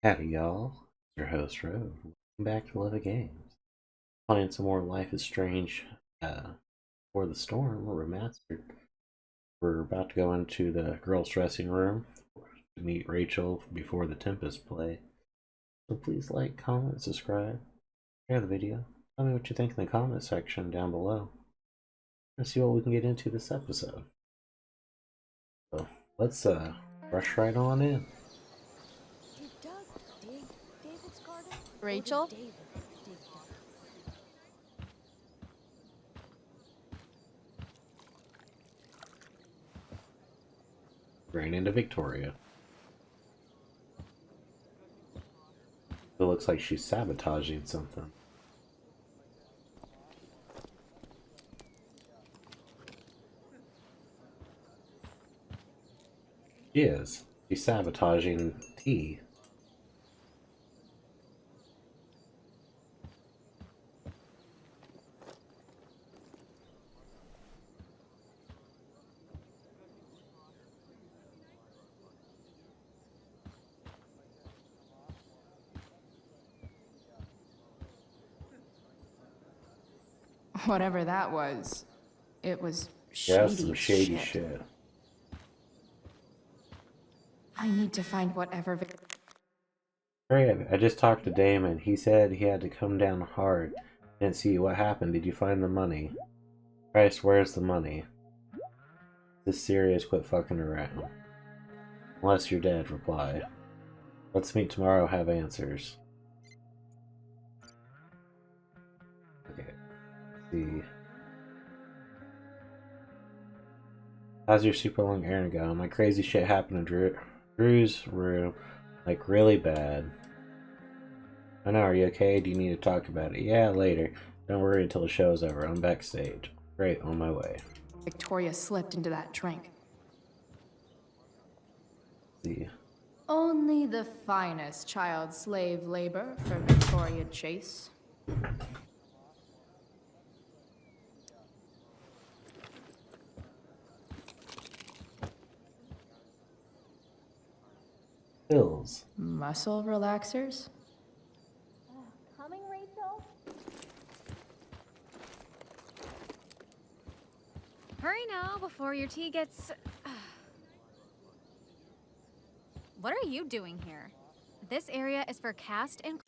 Howdy y'all, your host Road. Welcome back to LovettGamez. Playing some more Life is Strange for the Storm Remastered. We're about to go into the girls' dressing room to meet Rachel before the Tempest play. So please like, comment, subscribe, share the video. Tell me what you think in the comment section down below. Let's see what we can get into this episode. So let's rush right on in. Rachel? Ran into Victoria. It looks like she's sabotaging something. She is. She's sabotaging tea. Whatever that was, it was Yeah, shady some as shady shit. shit. I need to find whatever Alright, I just talked to Damon. He said he had to come down hard. Didn't see what happened. Did you find the money? Christ, where's the money? This serious, quit fucking around. Unless you're dead, reply. Let's meet tomorrow, have answers. Okay, let's see. How's your super long errand going? Like crazy shit happened in Drew's room. Like really bad. I know, are you okay? Do you need to talk about it? Yeah, later. Don't worry until the show's over. I'm backstage. Great, on my way. Victoria slipped into that drink. Let's see. Only the finest child slave labor for Victoria Chase. Pills. Muscle relaxers? Coming, Rachel? Hurry now before your tea gets... What are you doing here? This area is for cast and...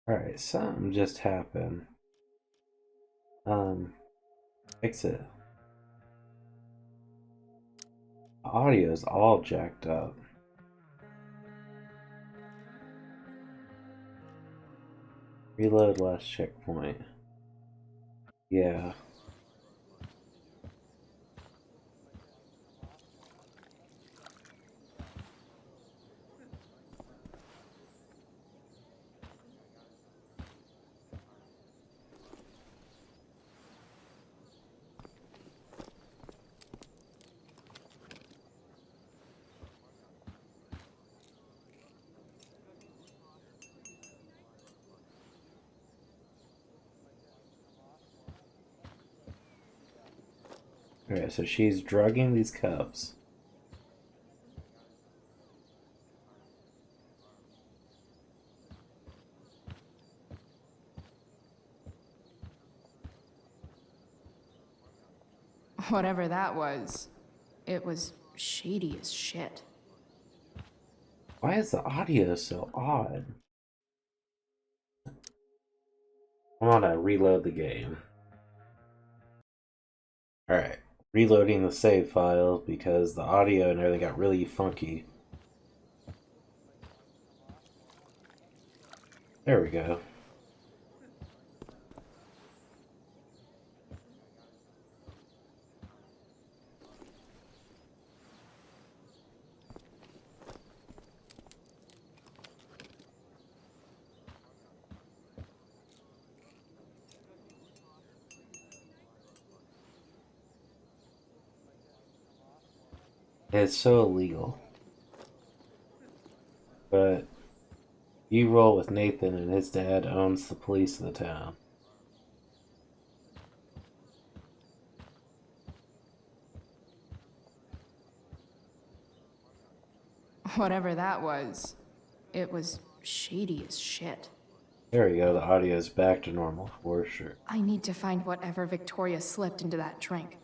Alright, something just happened. Fix it. The audio is all jacked up. Reload last checkpoint. Yeah. Okay, so she's drugging these cups. Whatever that was, it was shady as shit. Why is the audio so odd? I want to reload the game. Alright, reloading the save files because the audio and everything got really funky. There we go. It's so illegal. But you roll with Nathan and his dad owns the police of the town. Whatever that was, it was shady as shit. There we go. The audio is back to normal for sure. I need to find whatever Victoria slipped into that drink.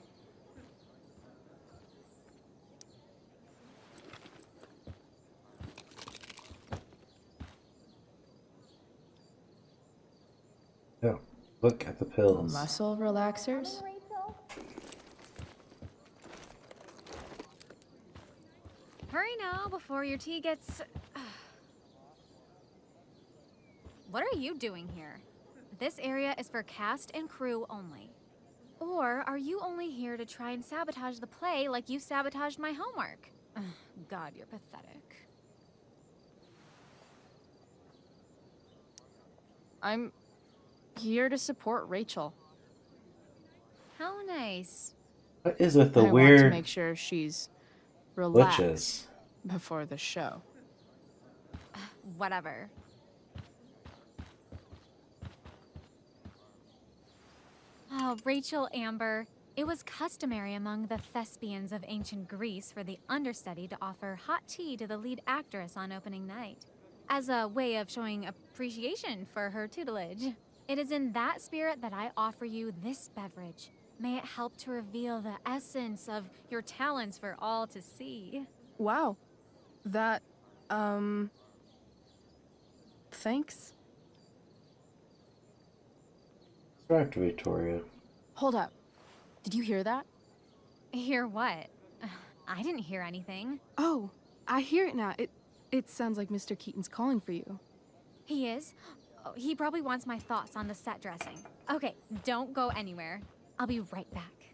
Oh, look at the pills. Muscle relaxers? Hurry now before your tea gets... What are you doing here? This area is for cast and crew only. Or are you only here to try and sabotage the play like you sabotaged my homework? God, you're pathetic. I'm here to support Rachel. How nice. What is with the I want to weird make sure she's relaxed glitches? before the show. Whatever. Oh, Rachel Amber. It was customary among the thespians of ancient Greece for the understudy to offer hot tea to the lead actress on opening night, as a way of showing appreciation for her tutelage. It is in that spirit that I offer you this beverage. May it help to reveal the essence of your talents for all to see. Wow. That, thanks. Back to Victoria. Hold up. Did you hear that? Hear what? I didn't hear anything. Oh, I hear it now. It sounds like Mr. Keaton's calling for you. He is? Oh, he probably wants my thoughts on the set dressing. Okay, don't go anywhere. I'll be right back.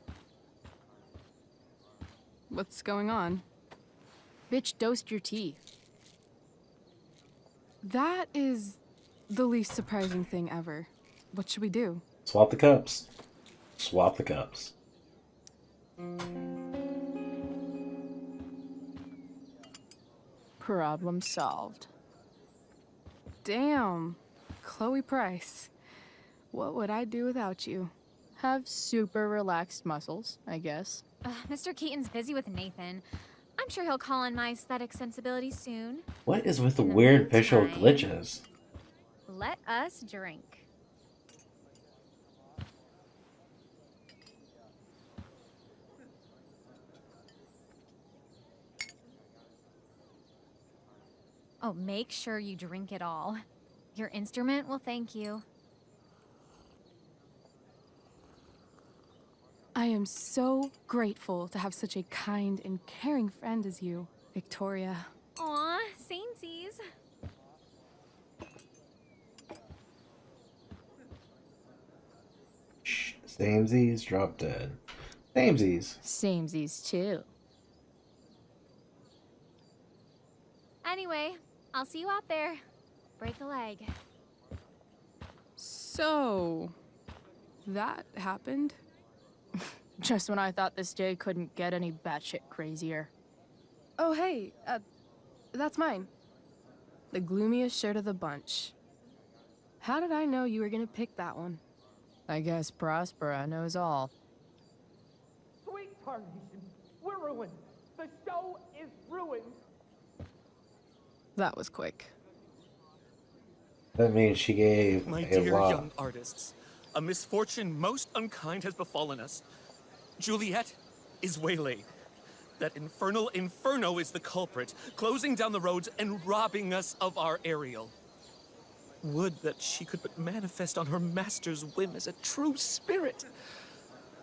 What's going on? Bitch dosed your tea. That is the least surprising thing ever. What should we do? Swap the cups. Swap the cups. Problem solved. Damn. Chloe Price. What would I do without you? Have super relaxed muscles, I guess. Mr. Keaton's busy with Nathan. I'm sure he'll call on my aesthetic sensibilities soon. What is with the In the weird visual meantime- glitches? Let us drink. Oh, make sure you drink it all. Your instrument will thank you. I am so grateful to have such a kind and caring friend as you, Victoria. Aw, samesies. Shh. Samesies, drop dead. Samesies. Samesies too. Anyway, I'll see you out there. Break a leg. So, that happened? Just when I thought this day couldn't get any batshit crazier. Oh, hey, that's mine. The gloomiest shirt of the bunch. How did I know you were gonna pick that one? I guess Prospera knows all. Sweet tarnation, we're ruined. The show is ruined. That was quick. That means she gave My a dear lot. young artists, a misfortune most unkind has befallen us. Juliet is waylaid. That infernal Inferno is the culprit, closing down the roads and robbing us of our Ariel. Would that she could but manifest on her master's whim as a true spirit.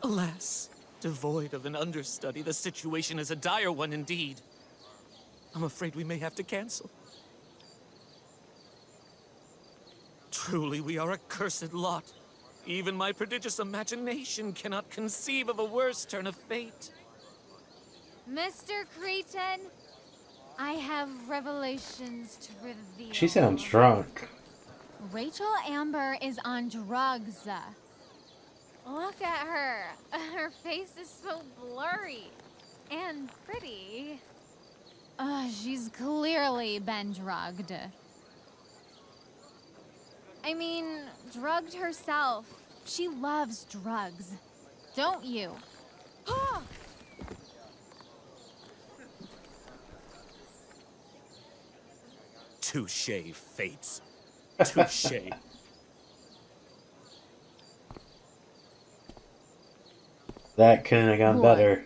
Alas, devoid of an understudy, the situation is a dire one indeed. I'm afraid we may have to cancel. Truly, we are a cursed lot. Even my prodigious imagination cannot conceive of a worse turn of fate. Mr. Cretan, I have revelations to reveal. She sounds drunk. Rachel Amber is on drugs. Look at her. Her face is so blurry and pretty. She's clearly been drugged. I mean, drugged herself. She loves drugs. Don't you? Touche, fates. Touche. That couldn't have gone What? better.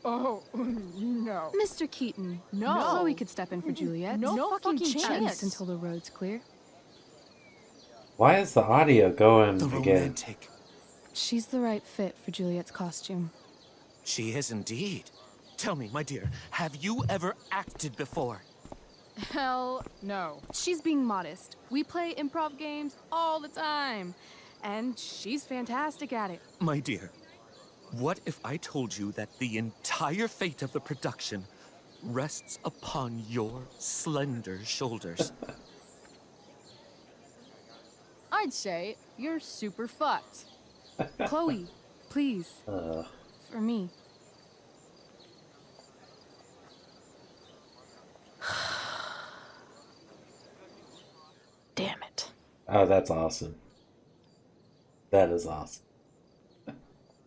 Oh, no. Mr. Keaton, No. Chloe could step in for Juliet. No fucking At chance. least until the road's clear. Why is the audio going The again? romantic. She's the right fit for Juliet's costume. She is indeed. Tell me, my dear, have you ever acted before? Hell no. She's being modest. We play improv games all the time. And she's fantastic at it. My dear, what if I told you that the entire fate of the production rests upon your slender shoulders? I'd say you're super fucked. Chloe, please. For me. Damn it. Oh, that's awesome. That is awesome.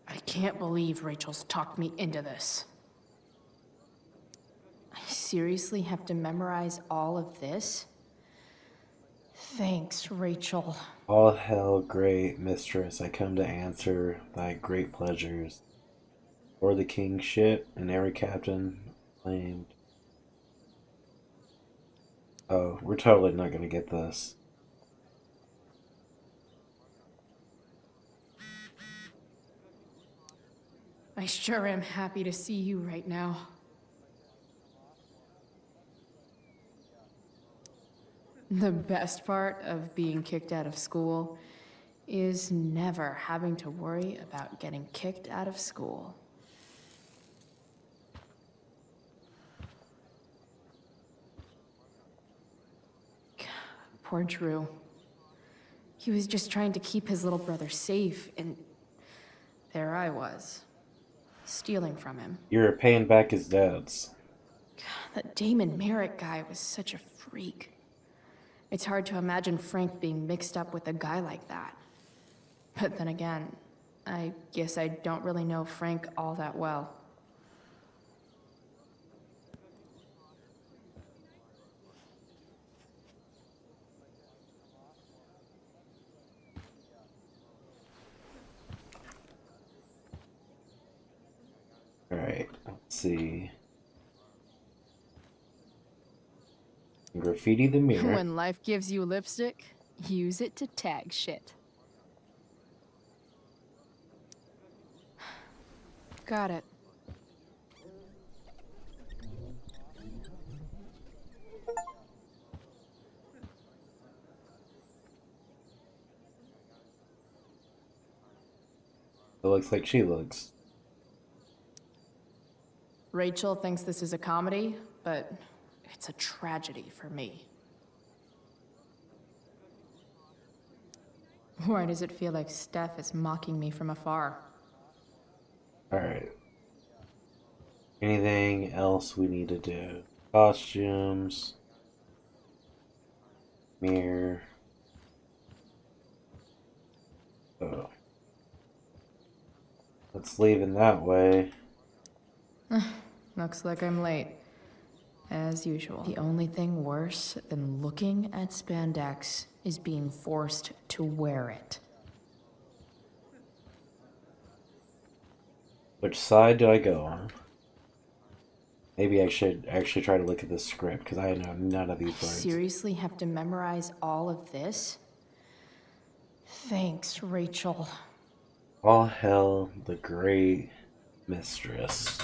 I can't believe Rachel's talked me into this. I seriously have to memorize all of this? Thanks, Rachel. All hail, great mistress, I come to answer thy great pleasures. For the king's ship and every captain claimed. Oh, we're totally not gonna get this. I sure am happy to see you right now. The best part of being kicked out of school is never having to worry about getting kicked out of school. Poor Drew. He was just trying to keep his little brother safe, and there I was, stealing from him. You were paying back his debts. That Damon Merrick guy was such a freak. It's hard to imagine Frank being mixed up with a guy like that. But then again, I guess I don't really know Frank all that well. Alright, let's see. Graffiti the mirror. When life gives you lipstick, use it to tag shit. Got it. It looks like she looks. Rachel thinks this is a comedy, but it's a tragedy for me. Why does it feel like Steph is mocking me from afar? Alright. Anything else we need to do? Costumes. Mirror. Oh. Let's leave it that way. Looks like I'm late. As usual. The only thing worse than looking at spandex is being forced to wear it. Which side do I go on? Maybe I should actually try to look at the script, because I know none of these words. Seriously have to memorize all of this? Thanks, Rachel. All hail the great mistress.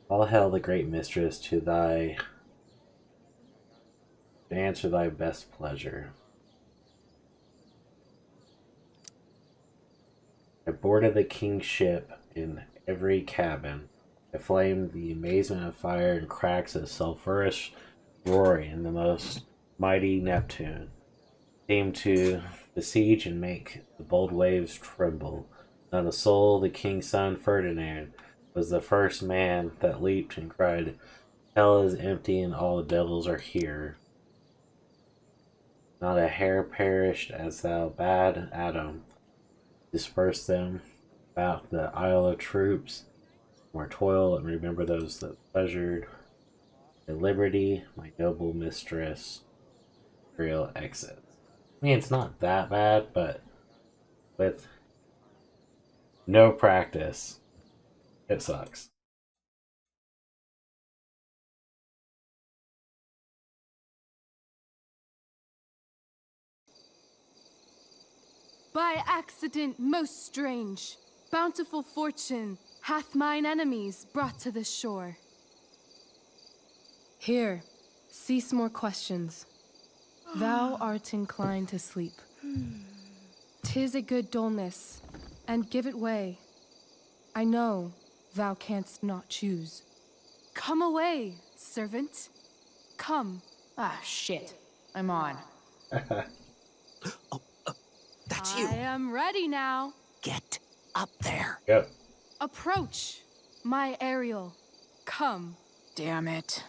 All hail the great mistress to answer thy best pleasure. I boarded the king's ship in every cabin. I flamed the amazement of fire and cracks of sulphurous roaring in the most mighty Neptune. Seemed to besiege and make the bold waves tremble. Not a soul, the king's son Ferdinand was the first man that leaped and cried, "Hell is empty and all the devils are here." Not a hair perished as thou bade Adam disperse them about the Isle of Troops, more toil and remember those that pleasured. In liberty, my noble mistress, real exits. I mean, it's not that bad, but with no practice, it sucks. By accident most strange, bountiful fortune hath mine enemies brought to the shore. Here, cease more questions. Thou art inclined to sleep. 'Tis a good dullness, and give it way. I know thou canst not choose. Come away, servant. Come. Ah, shit. I'm on. That's you. I am ready now. Get up there. Yep. Approach, my Ariel. Come. Damn it.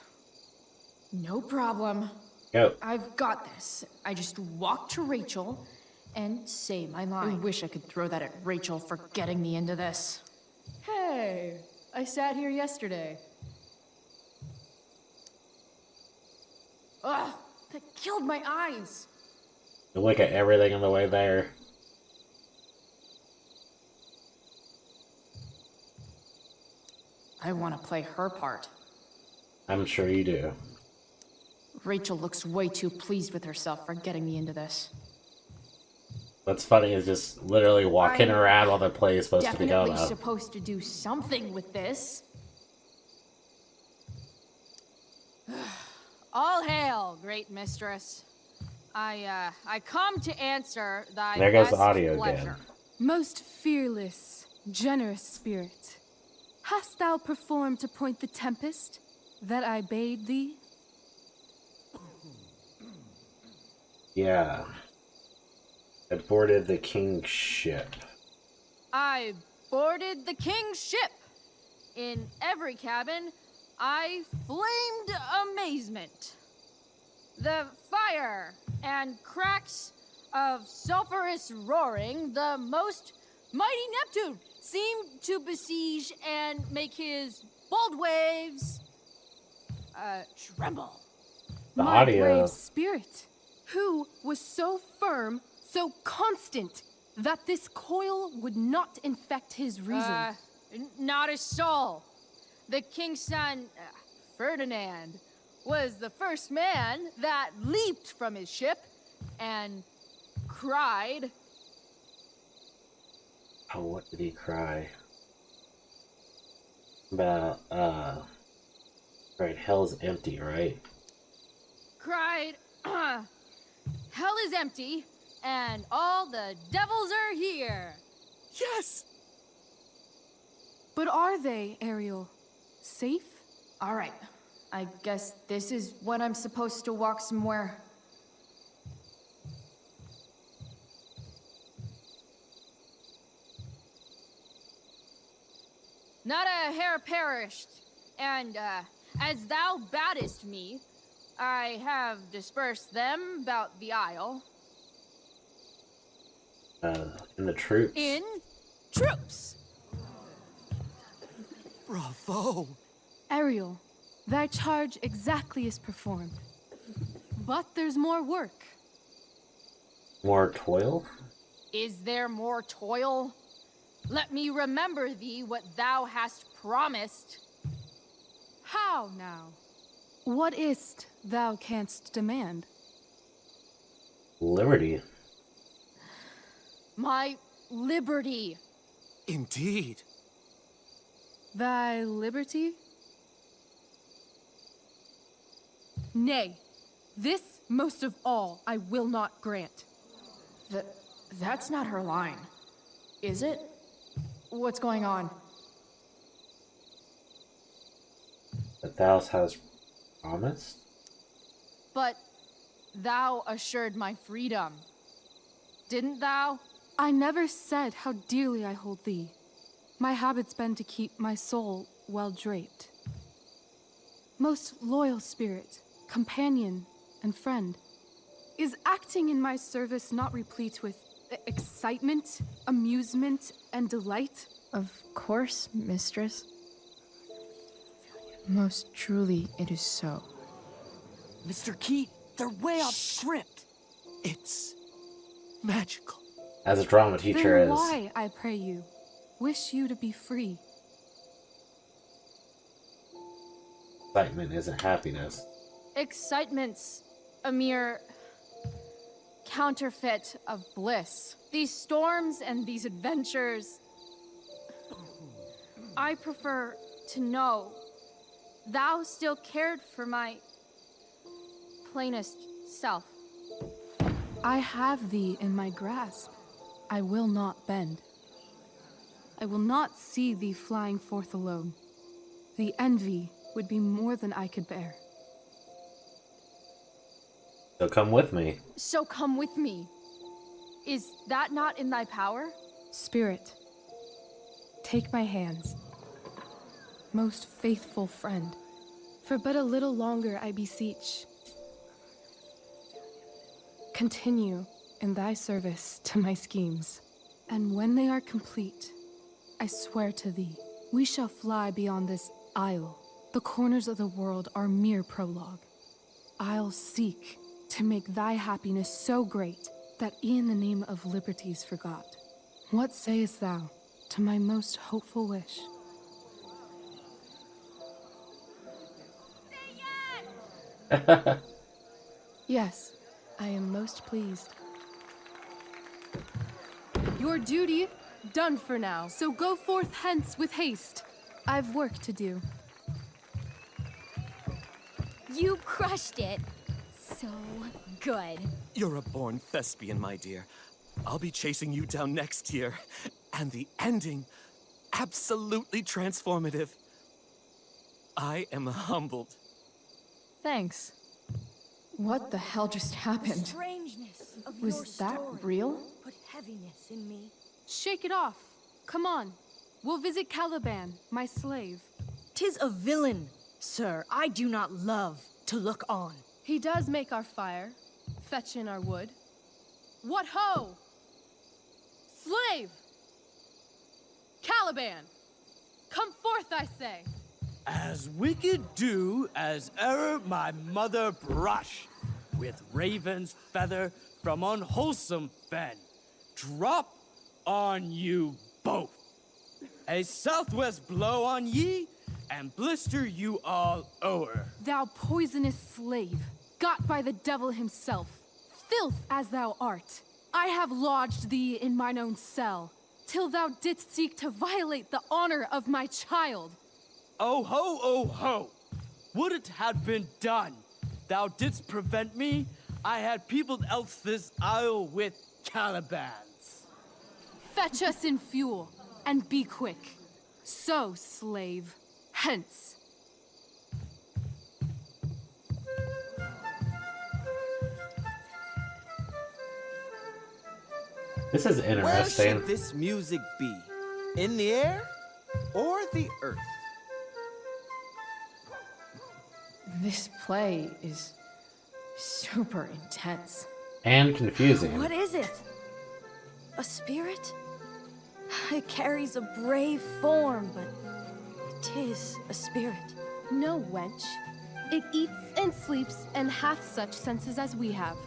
No problem. Yep. I've got this. I just walk to Rachel and say my line. I wish I could throw that at Rachel for getting me into this. Hey, I sat here yesterday. Ugh, that killed my eyes. You look at everything on the way there. I want to play her part. I'm sure you do. Rachel looks way too pleased with herself for getting me into this. What's funny is just literally walking I'm around while the play is supposed to be going Definitely on. supposed to do something with this. All hail, great mistress. I come to answer thy There goes the best audio pleasure. again. Most fearless, generous spirit, hast thou performed to point the tempest that I bade thee? Yeah. It boarded the king's ship. I boarded the king's ship. In every cabin, I flamed amazement. The fire and cracks of sulphurous roaring, the most mighty Neptune seemed to besiege and make his bold waves tremble. The My audio. brave spirit, who was so firm, so constant, that this coil would not infect his reason. Not a soul. The king's son, Ferdinand, was the first man that leaped from his ship and cried. Oh, what did he cry? About, right, hell's empty, right? Cried, hell is empty, and all the devils are here. Yes! But are they, Ariel? Safe? All right. I guess this is when I'm supposed to walk somewhere. Not a hair perished, and as thou baddest me, I have dispersed them about the isle. In the troops. In troops! Bravo! Ariel, thy charge exactly is performed. But there's more work. More toil? Is there more toil? Let me remember thee what thou hast promised. How now? What is't thou canst demand? Liberty. My liberty. Indeed. Thy liberty? Nay, this most of all I will not grant. That's not her line, is it? What's going on? That thou hast promised? But thou assured my freedom, didn't thou? I never said how dearly I hold thee. My habit's been to keep my soul well draped. Most loyal spirit, companion, and friend, is acting in my service not replete with excitement, amusement, and delight? Of course, mistress. Most truly, it is so. Mr. Keat, they're way off script. It's magical. As a drama teacher Then is. why, I pray you, wish you to be free? Excitement isn't happiness. Excitement's a mere counterfeit of bliss. These storms and these adventures. I prefer to know thou still cared for my plainest self. I have thee in my grasp. I will not bend. I will not see thee flying forth alone. The envy would be more than I could bear. So come with me. So come with me. Is that not in thy power? Spirit, take my hands. Most faithful friend, for but a little longer I beseech. Continue in thy service to my schemes, and when they are complete, I swear to thee, we shall fly beyond this isle. The corners of the world are mere prologue. I'll seek to make thy happiness so great that e'en the name of liberty's forgot. What sayest thou to my most hopeful wish? Yes, I am most pleased. Your duty done for now, so go forth hence with haste. I've work to do. You crushed it. So good. You're a born thespian, my dear. I'll be chasing you down next year. And the ending, absolutely transformative. I am humbled. Thanks. What the hell just happened? Strangeness of Was your that story real? Put heaviness in me. Shake it off. Come on. We'll visit Caliban, my slave. 'Tis a villain, sir. I do not love to look on. He does make our fire, fetch in our wood. What ho! Slave! Caliban! Come forth, I say! As wicked do as e'er my mother brush, with raven's feather from unwholesome fen, drop on you both. A southwest blow on ye, and blister you all o'er. Thou poisonous slave, got by the devil himself, filth as thou art, I have lodged thee in mine own cell, till thou didst seek to violate the honor of my child. Oh ho, oh ho! Would it had been done! Thou didst prevent me, I had peopled else this isle with Calibans. Fetch us in fuel, and be quick. So, slave, hence. This is Where interesting. should this music be? In the air or the earth? This play is super intense. And confusing. What is it? A spirit? It carries a brave form, but it is a spirit. No, wench. It eats and sleeps and hath such senses as we have.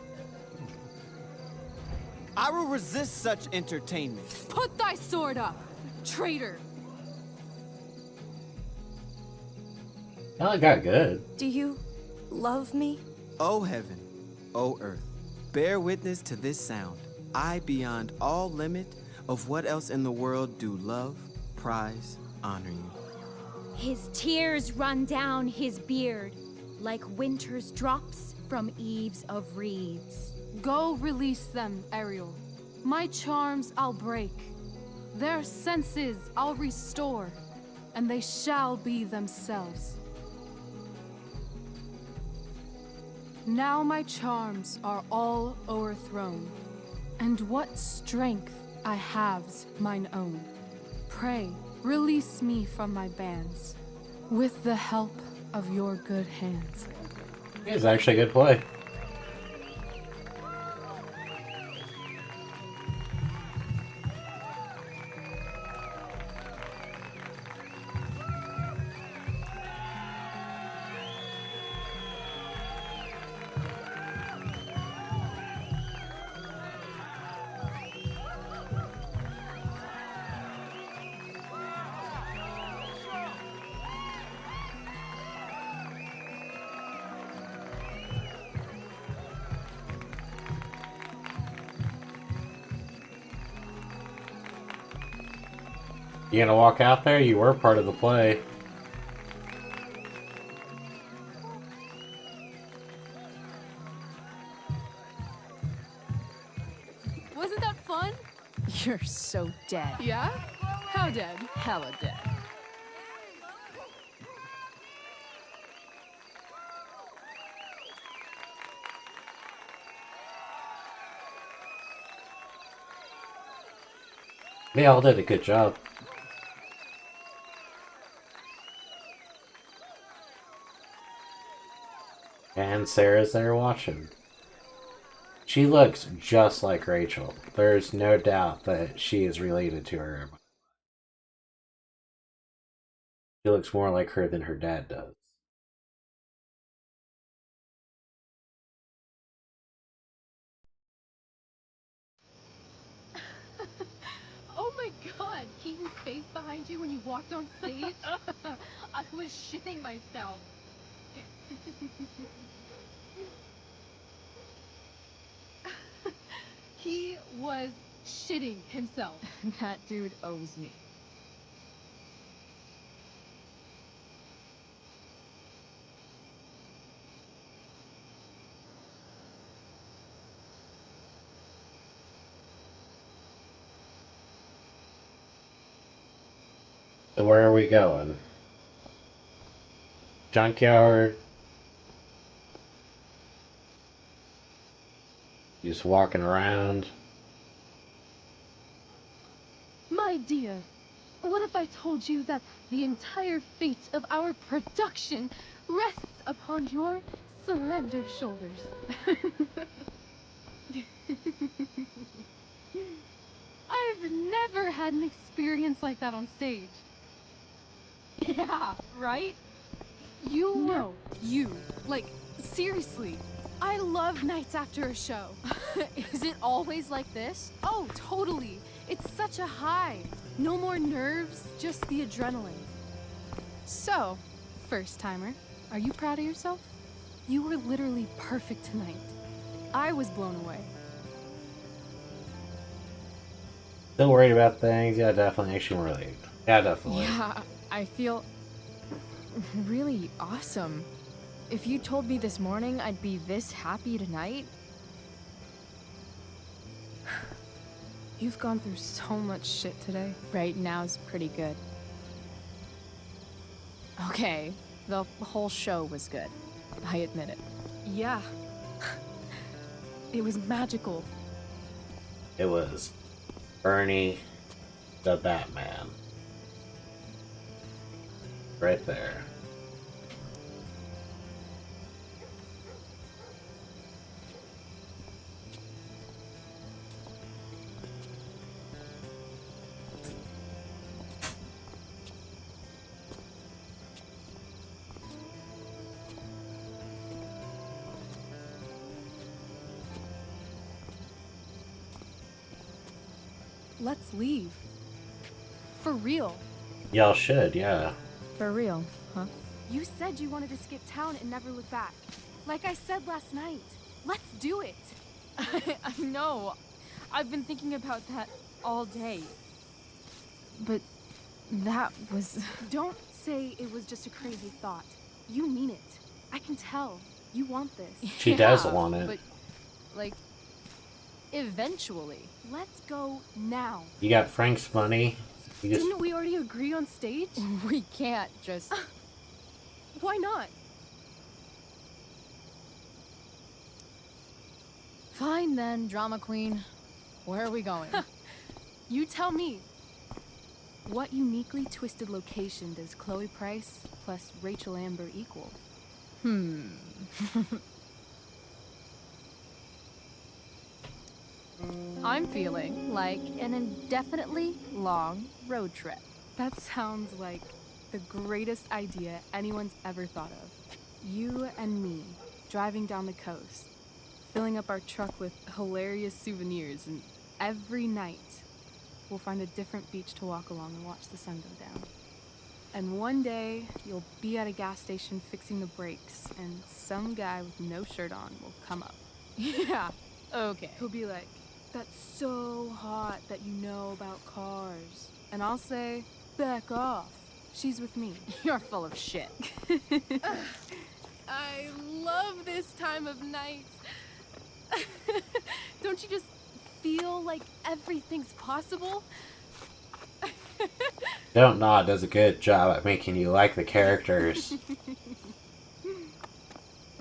I will resist such entertainment. Put thy sword up, traitor! Well, it got good. Do you love me? O heaven, O earth, bear witness to this sound. I, beyond all limit of what else in the world do love, prize, honor you. His tears run down his beard like winter's drops from eaves of reeds. Go release them, Ariel. My charms I'll break. Their senses I'll restore, and they shall be themselves. Now my charms are all o'erthrown, and what strength I have's mine own. Pray, release me from my bands, with the help of your good hands. It's actually a good play. You gonna walk out there? You were part of the play. Wasn't that fun? You're so dead. Yeah? How dead? Hella dead. They all did a good job. And Sarah's there watching. She looks just like Rachel. There's no doubt that she is related to her. She looks more like her than her dad does. Oh my god, Keaton's face behind you when you walked on stage? I was shitting myself. He was shitting himself. That dude owes me. So where are we going? Junkyard? Just walking around? My dear, what if I told you that the entire fate of our production rests upon your slender shoulders? I've never had an experience like that on stage. Yeah, right? You No, you. Like, seriously. I love nights after a show. Is it always like this? Oh, totally. It's such a high. No more nerves, just the adrenaline. So, first timer, are you proud of yourself? You were literally perfect tonight. I was blown away. Still worried about things? Yeah, definitely. Action relieved. Yeah, definitely. Yeah, I feel really awesome. If you told me this morning I'd be this happy tonight. You've gone through so much shit today. Right now's pretty good. Okay, the whole show was good. I admit it. Yeah. It was magical. It was Bernie the Batman. Right there. Let's leave. For real. Y'all should, yeah. For real, huh? You said you wanted to skip town and never look back. Like I said last night. Let's do it. I know. I've been thinking about that all day. But that was... Don't say it was just a crazy thought. You mean it. I can tell. You want this. She does want it. But, like, eventually. Let's go now. You got Frank's money. You just Didn't we already agree on stage? We can't just... Why not? Fine then, drama queen. Where are we going? You tell me. What uniquely twisted location does Chloe Price plus Rachel Amber equal? I'm feeling like an indefinitely long road trip. That sounds like the greatest idea anyone's ever thought of. You and me, driving down the coast, filling up our truck with hilarious souvenirs, and every night we'll find a different beach to walk along and watch the sun go down. And one day you'll be at a gas station fixing the brakes, and some guy with no shirt on will come up. Yeah, okay. He'll be like, "That's so hot that you know about cars." And I'll say, Back off. She's with me. You're full of shit. I love this time of night. Don't you just feel like everything's possible? Don't Nod does a good job at making you like the characters.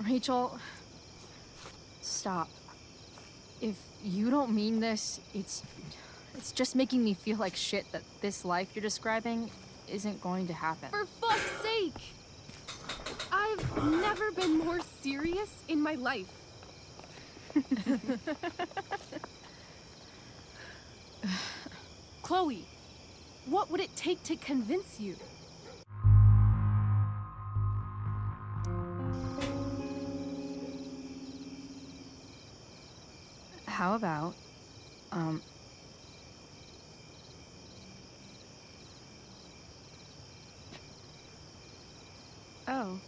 Rachel, stop. If you don't mean this, it's just making me feel like shit that this life you're describing isn't going to happen. For fuck's sake! I've never been more serious in my life. Chloe, what would it take to convince you? How about, Oh.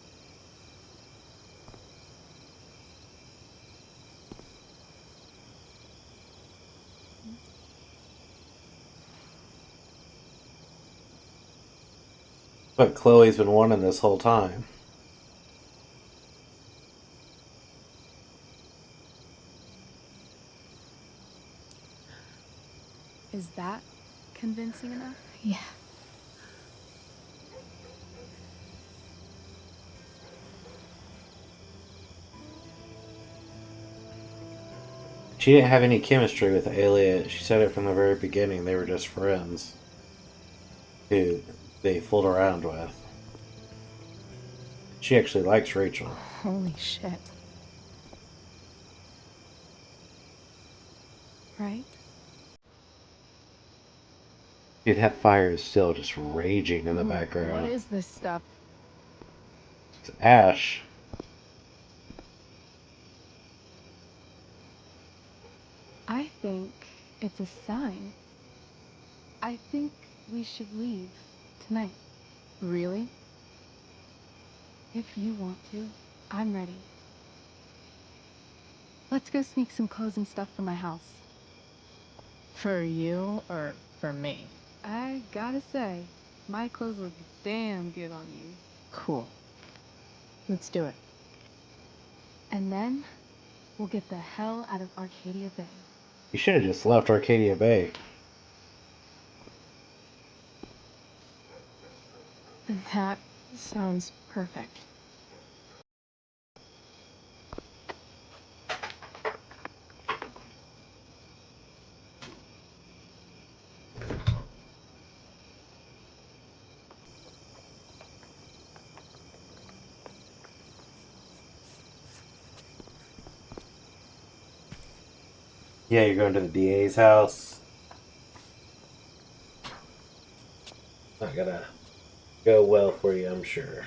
But Chloe's been wanting this whole time. Is that convincing enough? yeah. She didn't have any chemistry with Elliot. She said it from the very beginning. They were just friends who they fooled around with. She actually likes Rachel. Holy shit. Right? Dude, that fire is still just raging in the background. What is this stuff? It's ash. I think it's a sign. I think we should leave tonight. Really? If you want to, I'm ready. Let's go sneak some clothes and stuff from my house. For you or for me? I gotta say, my clothes look damn good on you. Cool. Let's do it. And then, we'll get the hell out of Arcadia Bay. You should have just left Arcadia Bay. That sounds perfect. Yeah, you're going to the DA's house. Not gonna go well for you, I'm sure.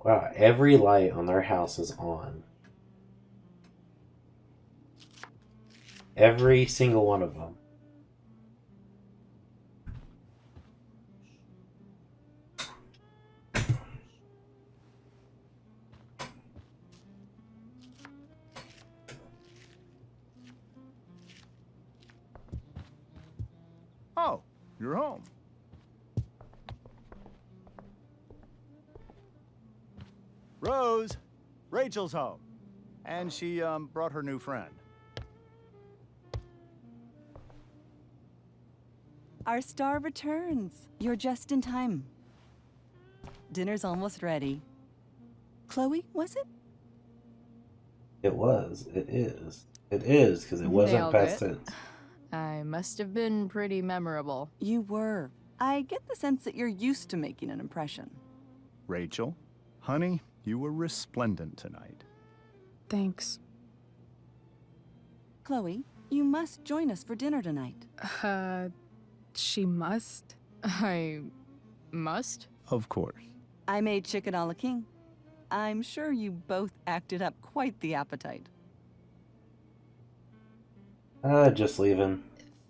Wow, every light on their house is on. Every single one of them. Oh, you're home. Rose, Rachel's home. And she, brought her new friend. Our star returns. You're just in time. Dinner's almost ready. Chloe, was it? It was. It is. It is, because it wasn't Nailed past it. tense. I must have been pretty memorable. You were. I get the sense that you're used to making an impression. Rachel, honey, you were resplendent tonight. Thanks. Chloe, you must join us for dinner tonight. She must? I must? Of course. I made chicken a la king. I'm sure you both acted up quite the appetite. Just leaving.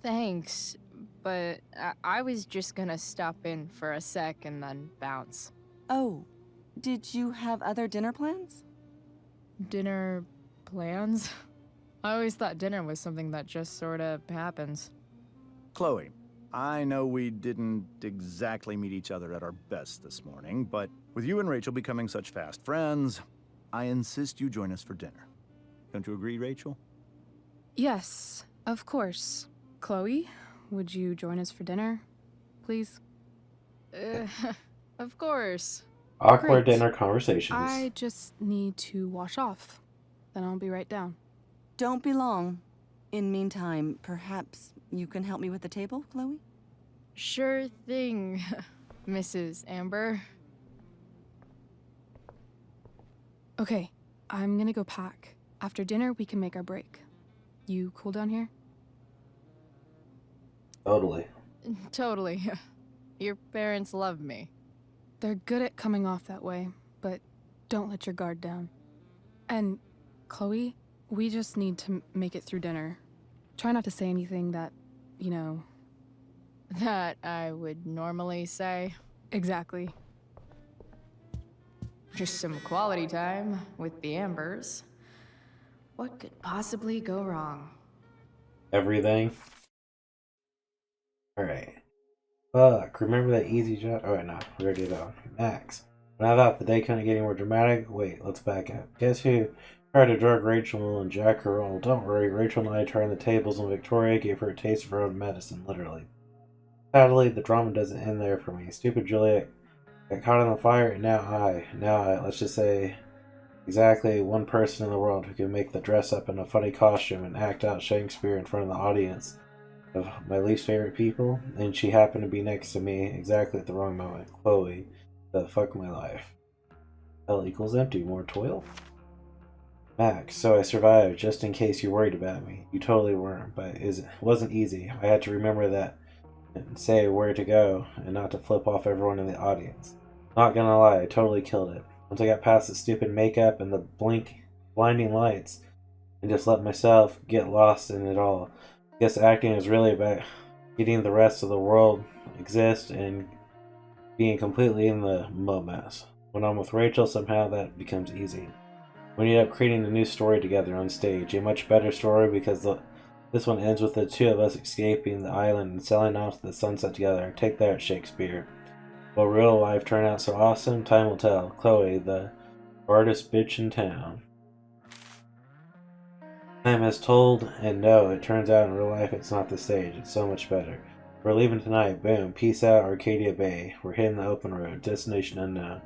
Thanks, but I was just gonna stop in for a sec and then bounce. Oh, did you have other dinner plans? Dinner plans? I always thought dinner was something that just sorta happens. Chloe, I know we didn't exactly meet each other at our best this morning, but with you and Rachel becoming such fast friends, I insist you join us for dinner. Don't you agree, Rachel? Yes, of course. Chloe, would you join us for dinner, please? Of course. Awkward Great. dinner conversations. I just need to wash off. Then I'll be right down. Don't be long. In meantime, perhaps you can help me with the table, Chloe? Sure thing, Mrs. Amber. Okay, I'm gonna go pack. After dinner, we can make our break. You cool down here? Totally. Totally. Your parents love me. They're good at coming off that way, but don't let your guard down. And, Chloe, we just need to make it through dinner. Try not to say anything that, you know, that I would normally say. Exactly. Just some quality time with the Ambers. What could possibly go wrong? Everything. Alright. Fuck, remember that easy job? Oh, wait, no, we already did that one. Max. When I thought the day couldn't get any more dramatic, wait, let's back up. Guess who tried to drug Rachel and jack her all? Don't worry, Rachel and I turned the tables and Victoria gave her a taste of her own medicine, literally. Sadly, the drama doesn't end there for me. Stupid Juliet got caught in the fire, and now I, let's just say, exactly one person in the world who can make the dress up in a funny costume and act out Shakespeare in front of the audience of my least favorite people, and she happened to be next to me exactly at the wrong moment. Chloe, the fuck my life. L equals empty, more toil? Max, so I survived, just in case you worried about me. You totally weren't, but it wasn't easy. I had to remember that and say where to go, and not to flip off everyone in the audience. Not gonna lie, I totally killed it. Once I got past the stupid makeup and the blinding lights, and just let myself get lost in it all. I guess acting is really about getting the rest of the world exist and being completely in the moment. When I'm with Rachel, somehow that becomes easy. We ended up creating a new story together on stage, a much better story because this one ends with the two of us escaping the island and sailing off to the sunset together. Take that, Shakespeare. Will real life turn out so awesome? Time will tell. Chloe, the hardest bitch in town. Time has told, and no, it turns out in real life it's not the stage. It's so much better. We're leaving tonight. Boom. Peace out, Arcadia Bay. We're hitting the open road. Destination unknown.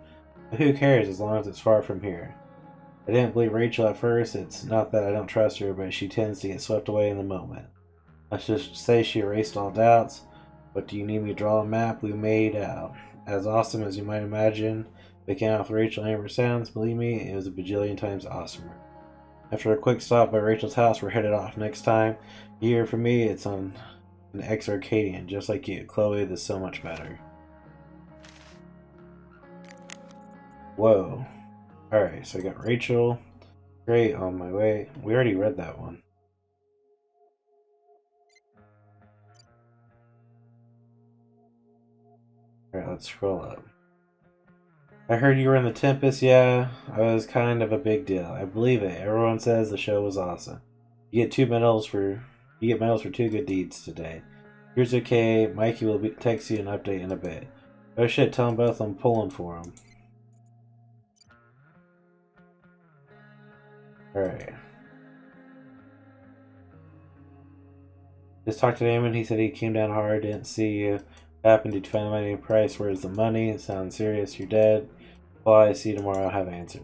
But who cares as long as it's far from here? I didn't believe Rachel at first. It's not that I don't trust her, but she tends to get swept away in the moment. Let's just say she erased all doubts. What do you need me to draw a map? We made out. As awesome as you might imagine, making out with Rachel Amber sounds, believe me, it was a bajillion times awesomer. After a quick stop by Rachel's house, we're headed off. Next time you hear from me, it's on an ex-Arcadian, just like you. Chloe, this is so much better. Whoa. Alright, so I got Rachel. Great, on my way. We already read that one. Alright, let's scroll up. I heard you were in the Tempest, yeah. I was kind of a big deal. I believe it. Everyone says the show was awesome. You get medals for two good deeds today. Here's okay. Mikey will text you an update in a bit. Oh shit, tell them both I'm pulling for them. Alright. Just talked to Damon. He said he came down hard, didn't see you. Happened to find money price. Where's the money? It sounds serious. You're dead. Bye. See you tomorrow. I'll have answers.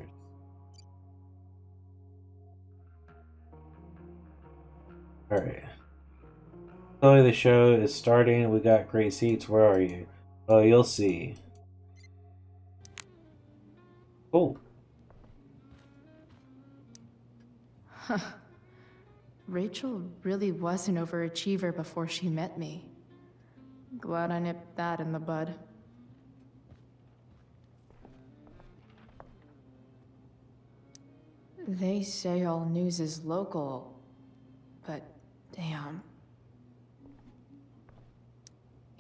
Alright. Slowly the show is starting. We got great seats. Where are you? Oh, you'll see. Cool. Rachel really was an overachiever before she met me. Glad I nipped that in the bud. They say all news is local, but damn.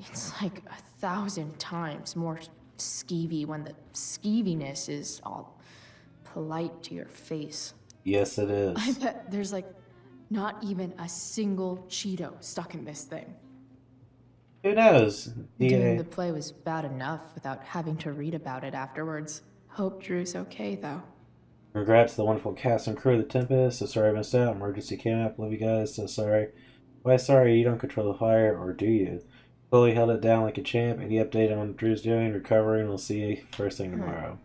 It's like 1,000 times more skeevy when the skeeviness is all polite to your face. Yes, it is. I bet there's like not even a single Cheeto stuck in this thing. Who knows? Doing the DNA. play was bad enough without having to read about it afterwards. Hope Drew's okay, though. Congrats to the wonderful cast and crew of The Tempest. So sorry I missed out. Emergency came up. Love you guys. So sorry. Why sorry? You don't control the fire, or do you? Chloe held it down like a champ. Any update on what Drew's doing? Recovering. We'll see you first thing tomorrow.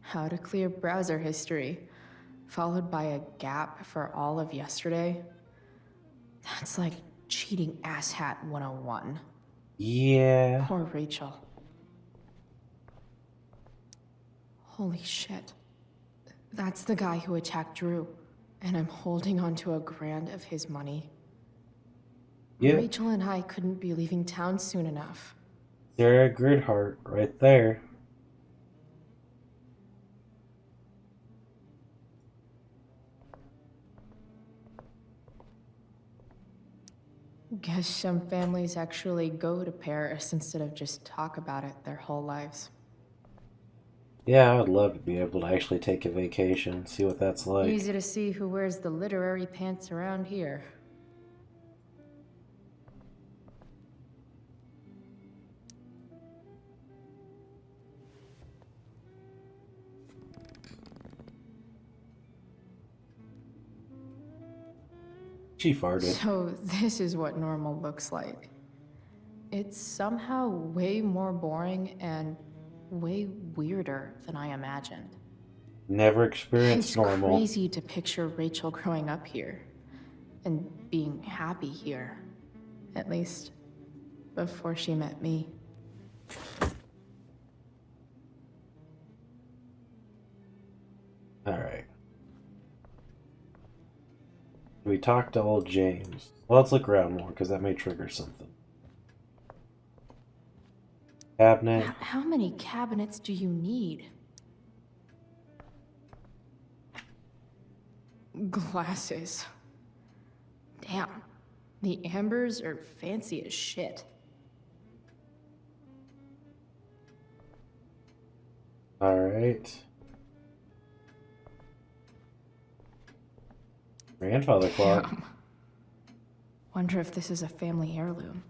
How to clear browser history, followed by a gap for all of yesterday. That's like cheating asshat 101. Yeah. Poor Rachel. Holy shit. That's the guy who attacked Drew, and I'm holding on to $1,000 of his money. Yep. Rachel and I couldn't be leaving town soon enough. Sarah Gridhart, right there. Guess some families actually go to Paris instead of just talk about it their whole lives. Yeah, I would love to be able to actually take a vacation, see what that's like. Easy to see who wears the literary pants around here. She farted. So this is what normal looks like. It's somehow way more boring and way weirder than I imagined. Never experienced It's normal. crazy to picture Rachel growing up here and being happy here. At least before she met me. Alright. We talked to old James. Well, let's look around more, because that may trigger something. Cabinet. How many cabinets do you need? Glasses. Damn. The ambers are fancy as shit. Alright. Grandfather clock. Damn. Wonder if this is a family heirloom.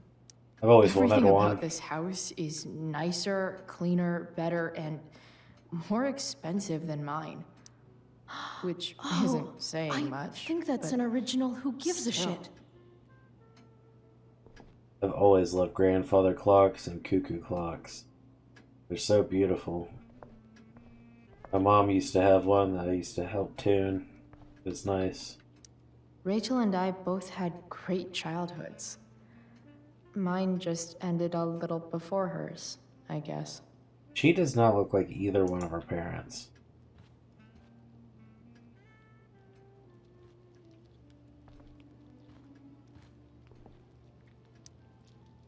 I've always Everything wanted about one. this house is nicer, cleaner, better, and more expensive than mine. Which isn't saying much. I think that's an original Who Gives a still. Shit. I've always loved grandfather clocks and cuckoo clocks. They're so beautiful. My mom used to have one that I used to help tune. It was nice. Rachel and I both had great childhoods. Mine just ended a little before hers, I guess. She does not look like either one of her parents.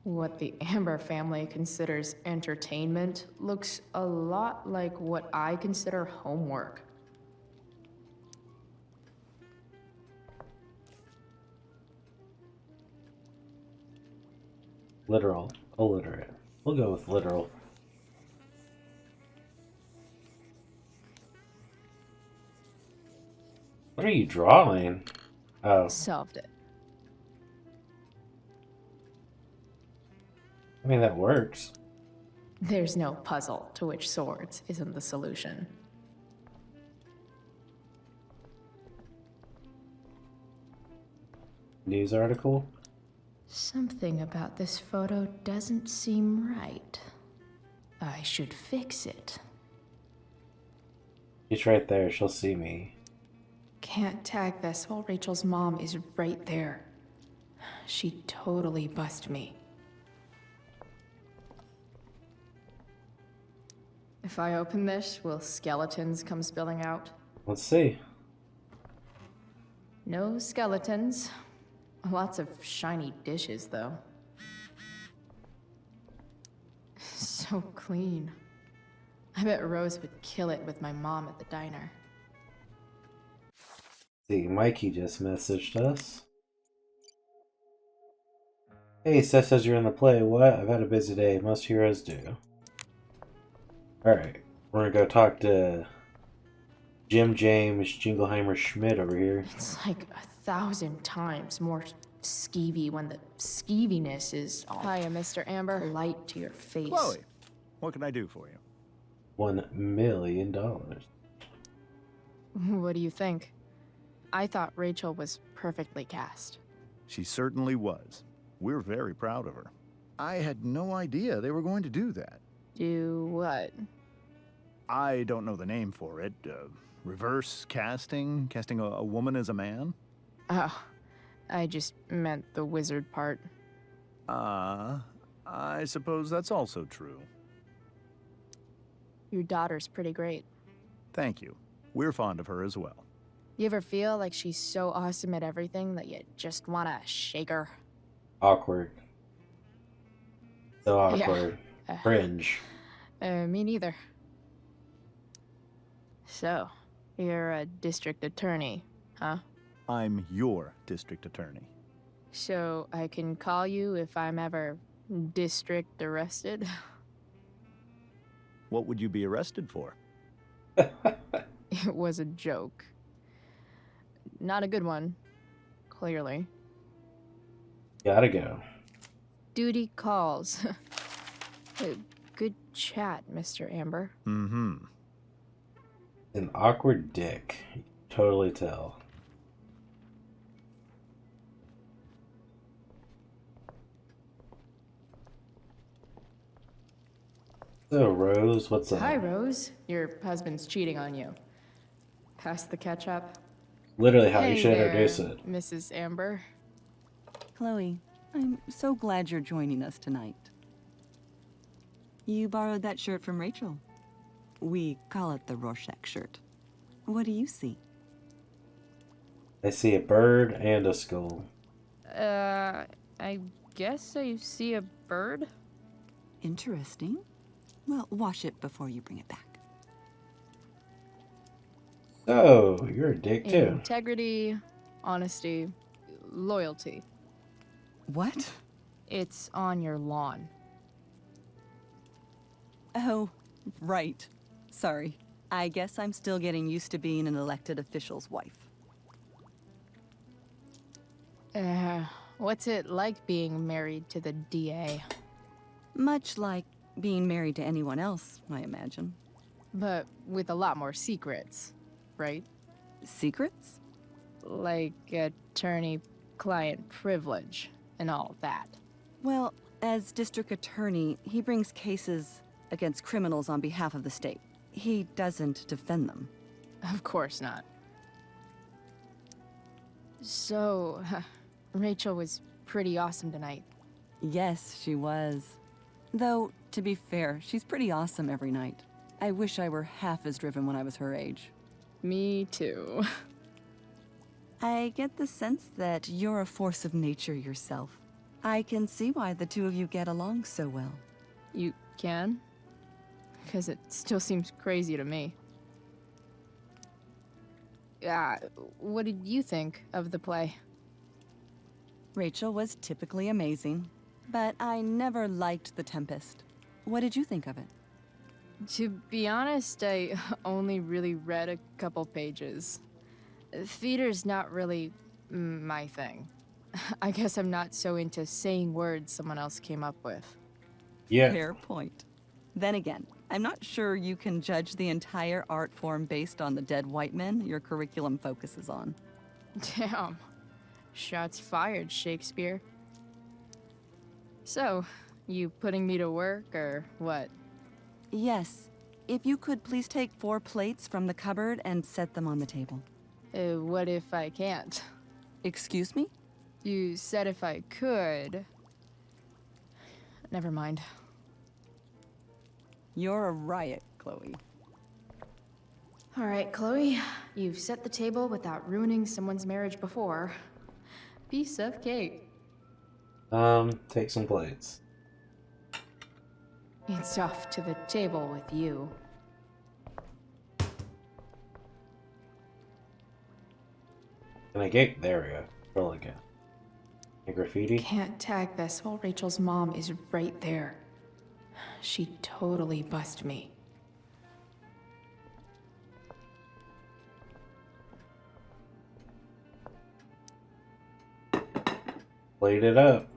What the Amber family considers entertainment looks a lot like what I consider homework. Literal. Illiterate. We'll go with literal. What are you drawing? Oh, Solved it. I mean, that works. There's no puzzle to which swords isn't the solution. News article? Something about this photo doesn't seem right. I should fix it. She's right there. She'll see me. Can't tag this while Rachel's mom is right there. She'd totally bust me. If I open this, will skeletons come spilling out? Let's see. No skeletons. Lots of shiny dishes, though. So clean. I bet Rose would kill it with my mom at the diner. See, Mikey just messaged us. Hey, Seth says you're in the play. What? I've had a busy day. Most heroes do. Alright. We're gonna go talk to Jim James Jingleheimer Schmidt over here. It's like 1,000 times more skeevy when the skeeviness is all Hiya, Mr. Amber. Polite to your face. Chloe, what can I do for you? $1 million. What do you think? I thought Rachel was perfectly cast. She certainly was. We're very proud of her. I had no idea they were going to do that. Do what? I don't know the name for it. Reverse casting? Casting a woman as a man? Oh, I just meant the wizard part. I suppose that's also true. Your daughter's pretty great. Thank you. We're fond of her as well. You ever feel like she's so awesome at everything that you just wanna shake her? Awkward. So awkward. Yeah. Cringe. Me neither. So, you're a district attorney, huh? I'm your district attorney. So I can call you if I'm ever district arrested? What would you be arrested for? It was a joke. Not a good one, clearly. Gotta go. Duty calls. Good chat, Mr. Amber. Mm-hmm. An awkward dick. You can totally tell. So, Rose, what's up? Hi, Rose. Your husband's cheating on you. Pass the ketchup. Literally how Hey you should there, introduce it. Mrs. Amber. Chloe, I'm so glad you're joining us tonight. You borrowed that shirt from Rachel. We call it the Rorschach shirt. What do you see? I see a bird and a skull. I guess I see a bird? Interesting. Well, wash it before you bring it back. So, you're a dick too. Integrity, honesty, loyalty. What? It's on your lawn. Oh, right. Sorry. I guess I'm still getting used to being an elected official's wife. What's it like being married to the DA? Much like being married to anyone else, I imagine. But with a lot more secrets, right? Secrets? Like attorney-client privilege and all that. Well, as district attorney, he brings cases against criminals on behalf of the state. He doesn't defend them. Of course not. So, Rachel was pretty awesome tonight. Yes, she was. Though, to be fair, she's pretty awesome every night. I wish I were half as driven when I was her age. Me too. I get the sense that you're a force of nature yourself. I can see why the two of you get along so well. You can? Because it still seems crazy to me. What did you think of the play? Rachel was typically amazing, but I never liked The Tempest. What did you think of it? To be honest, I only really read a couple pages. Theater's not really my thing. I guess I'm not so into saying words someone else came up with. Yeah. Fair point. Then again, I'm not sure you can judge the entire art form based on the dead white men your curriculum focuses on. Damn. Shots fired, Shakespeare. So, you putting me to work, or what? Yes. If you could please take 4 plates from the cupboard and set them on the table. What if I can't? Excuse me? You said if I could. Never mind. You're a riot, Chloe. All right, Chloe. You've set the table without ruining someone's marriage before. Piece of cake. Take some plates. It's off to the table with you. Can I get... There we go. Roll again. The graffiti? Can't tag this while Rachel's mom is right there. She totally bust me. Played it up.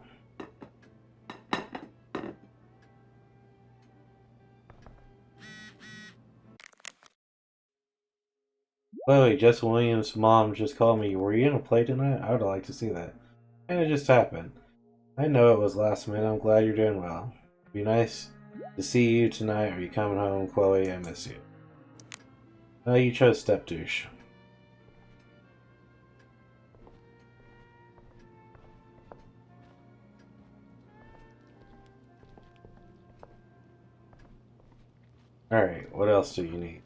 Chloe, Jess Williams' mom just called me. Were you gonna play tonight? I would like to see that. And it just happened. I know it was last minute. I'm glad you're doing well. It'd be nice to see you tonight. Are you coming home, Chloe? I miss you. You chose step douche. Alright, what else do you need?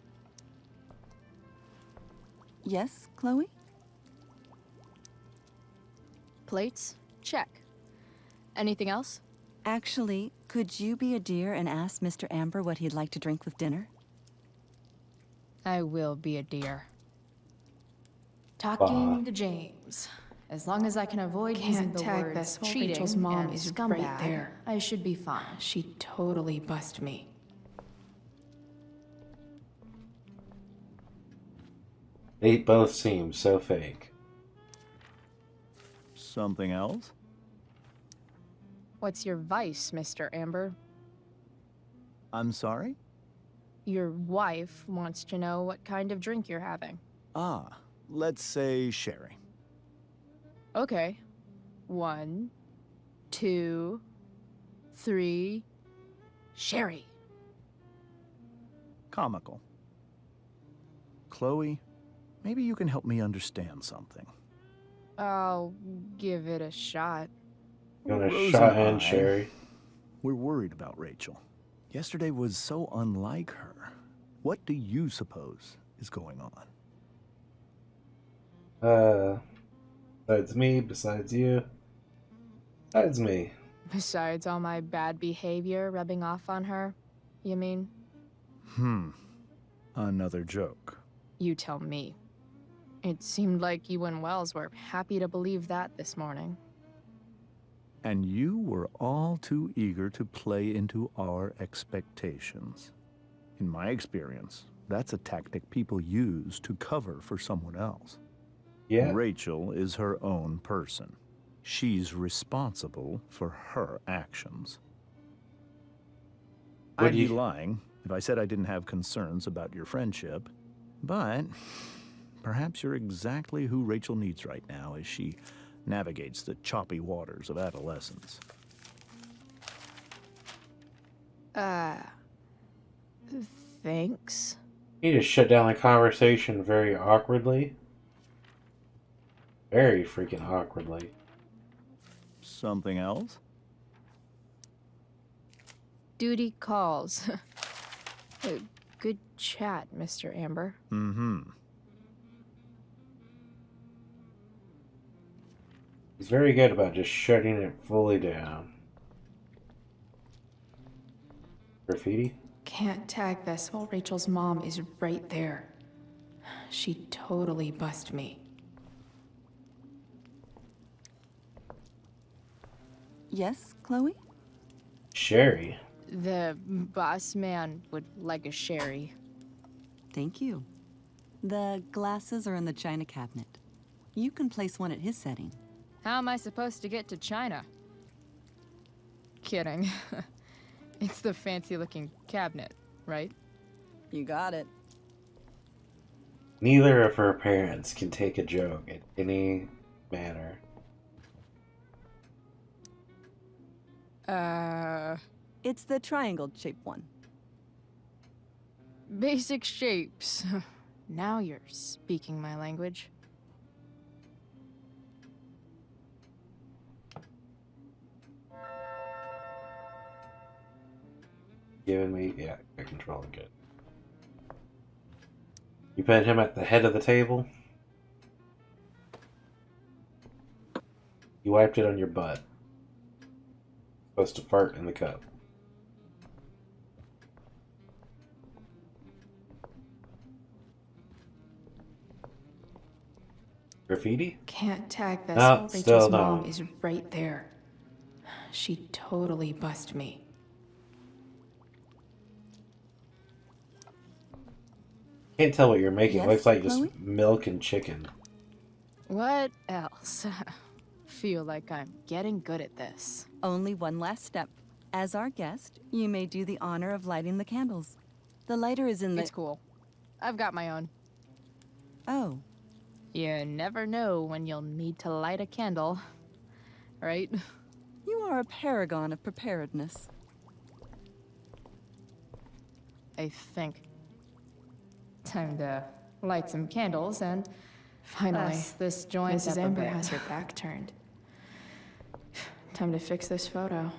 Yes, Chloe? Plates? Check. Anything else? Actually, could you be a dear and ask Mr. Amber what he'd like to drink with dinner? I will be a dear. Talking to James. As long as I can avoid using the tag words this while cheating Rachel's mom and is scumbag, right there. I should be fine. She totally bust me. They both seem so fake. Something else? What's your vice, Mr. Amber? I'm sorry? Your wife wants to know what kind of drink you're having. Ah, let's say sherry. Okay. 1, 2, 3. Sherry. Comical. Chloe, maybe you can help me understand something. I'll give it a shot. You want a Rose shot and and I, Sherry? We're worried about Rachel. Yesterday was so unlike her. What do you suppose is going on? Besides me, besides you, besides me. Besides all my bad behavior rubbing off on her, you mean? Another joke. You tell me. It seemed like you and Wells were happy to believe that this morning. And you were all too eager to play into our expectations. In my experience, that's a tactic people use to cover for someone else. Yeah. Rachel is her own person. She's responsible for her actions. I'd be lying if I said I didn't have concerns about your friendship, but perhaps you're exactly who Rachel needs right now as she navigates the choppy waters of adolescence. Thanks. He just shut down the conversation very awkwardly. Very freaking awkwardly. Something else? Duty calls. Good chat, Mr. Amber. He's very good about just shutting it fully down. Graffiti? Can't tag this while Rachel's mom is right there. She totally bust me. Yes, Chloe? Sherry? The boss man would like a sherry. Thank you. The glasses are in the china cabinet. You can place one at his setting. How am I supposed to get to China? Kidding. It's the fancy-looking cabinet, right? You got it. Neither of her parents can take a joke in any manner. It's the triangle-shaped one. Basic shapes. Now you're speaking my language. Giving me, yeah, good control, good. You put him at the head of the table. You wiped it on your butt. Supposed to fart in the cup. Graffiti? Can't tag this. No, Rachel's still mom no. is right there. She totally bust me. Can't tell what you're making. It Yes, looks like just Chloe? milk and chicken. What else? Feel like I'm getting good at this. Only one last step. As our guest, you may do the honor of lighting the candles. The lighter is in the... It's cool. I've got my own. Oh, You never know when you'll need to light a candle, right? you are a paragon of preparedness. I think. Time to light some candles and finally, this joint Mrs. Amber has her back turned. Time to fix this photo.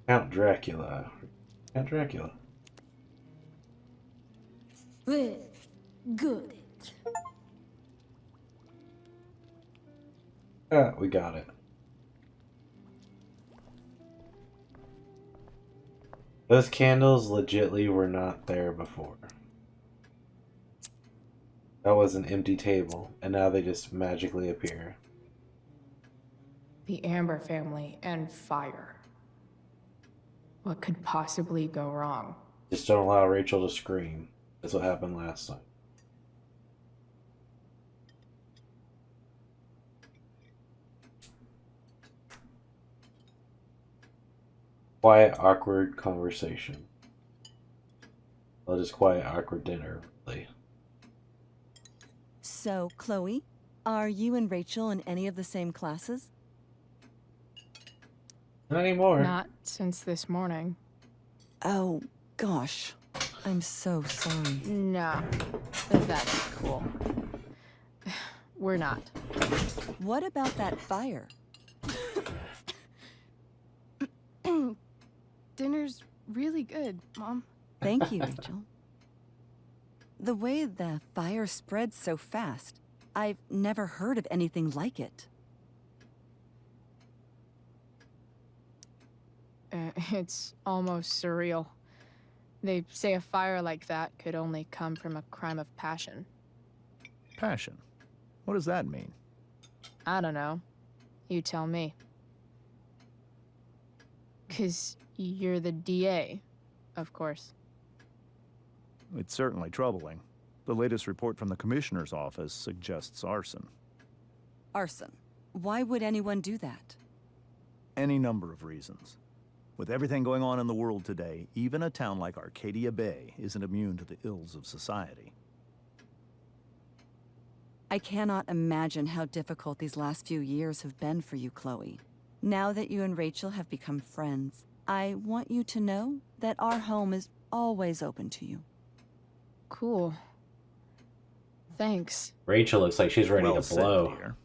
Count Dracula. Count Dracula. Good. Ah, we got it. Those candles legitly were not there before. That was an empty table, and now they just magically appear. The Amber family and fire. What could possibly go wrong? Just don't allow Rachel to scream. That's what happened last time. Quiet, awkward conversation. Well, just quiet, awkward dinner, really. So, Chloe, are you and Rachel in any of the same classes? Not anymore. Not since this morning. Oh, gosh. I'm so sorry. No, that's cool. We're not. What about that fire? Dinner's really good, Mom. Thank you, Rachel. The way the fire spread so fast, I've never heard of anything like it. It's almost surreal. They say a fire like that could only come from a crime of passion. Passion. What does that mean? I don't know. You tell me. 'Cause you're the DA, of course. It's certainly troubling. The latest report from the Commissioner's office suggests arson. Arson. Why would anyone do that? Any number of reasons. With everything going on in the world today, even a town like Arcadia Bay isn't immune to the ills of society. I cannot imagine how difficult these last few years have been for you, Chloe. Now that you and Rachel have become friends, I want you to know that our home is always open to you. Cool. Thanks. Rachel looks like she's ready Well to blow. said, dear.